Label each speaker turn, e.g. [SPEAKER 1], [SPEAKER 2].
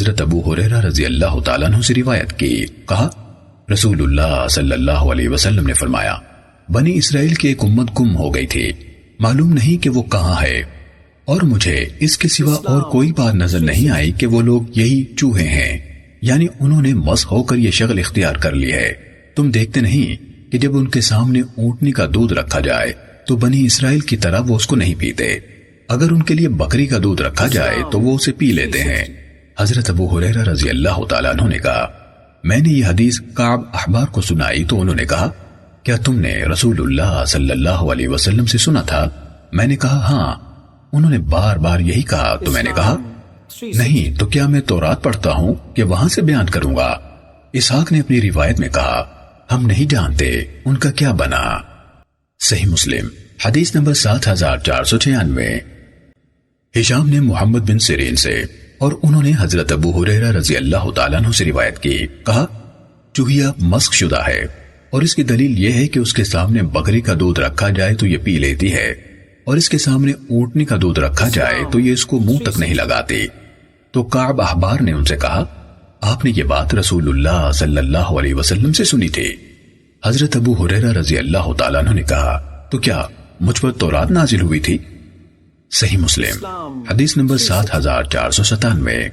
[SPEAKER 1] حضرت ابو ہریرہ رضی اللہ تعالیٰ عنہ سے روایت کی، کہا رسول اللہ صلی اللہ علیہ وسلم نے فرمایا، بنی اسرائیل کی ایک امت گم ہو گئی تھی، معلوم نہیں کہ وہ کہاں ہے، اور مجھے اس کے سوا اور کوئی بات نظر نہیں آئی کہ وہ لوگ یہی چوہے ہیں، یعنی انہوں نے مس ہو کر یہ شکل اختیار کر لی ہے۔ تم دیکھتے نہیں کہ جب ان کے سامنے اونٹنی کا دودھ رکھا جائے تو بنی اسرائیل کی طرح وہ اس کو نہیں پیتے، اگر ان کے لیے بکری کا دودھ رکھا جائے تو وہ اسے پی لیتے ہیں۔ حضرت ابو ہریرہ رضی اللہ تعالیٰ عنہ نے کہا، میں نے یہ حدیث کعب احبار کو سنائی تو انہوں نے کہا، کیا تم نے رسول اللہ صلی اللہ علیہ وسلم سے سنا تھا؟ میں نے کہا ہاں۔ انہوں نے بار بار یہی کہا تو میں نے کہا نہیں تو کیا میں تورات پڑھتا ہوں کہ وہاں سے بیان کروں گا؟ اسحاق نے اپنی روایت میں کہا، ہم نہیں جانتے ان کا کیا بنا۔ صحیح مسلم حدیث نمبر 7496۔ ہشام نے محمد بن سیرین سے اور انہوں نے حضرت ابو ہریرہ رضی اللہ تعالیٰ عنہ سے روایت کی، کہا چوہیا مسخ شدہ ہے، اور اس کی دلیل یہ ہے کہ اس کے سامنے بکری کا دودھ رکھا جائے تو یہ پی لیتی ہے، اور اس کے سامنے اونٹنی کا دودھ رکھا جائے تو یہ اس کو منہ تک نہیں لگاتی۔ تو کعب احبار نے ان سے کہا، آپ نے یہ بات رسول اللہ صلی اللہ علیہ وسلم سے سنی تھی؟ حضرت ابو ہریرہ رضی اللہ تعالیٰ عنہ نے کہا، تو کیا مجھ پر تورات نازل ہوئی تھی؟ صحیح مسلم حدیث نمبر 7497۔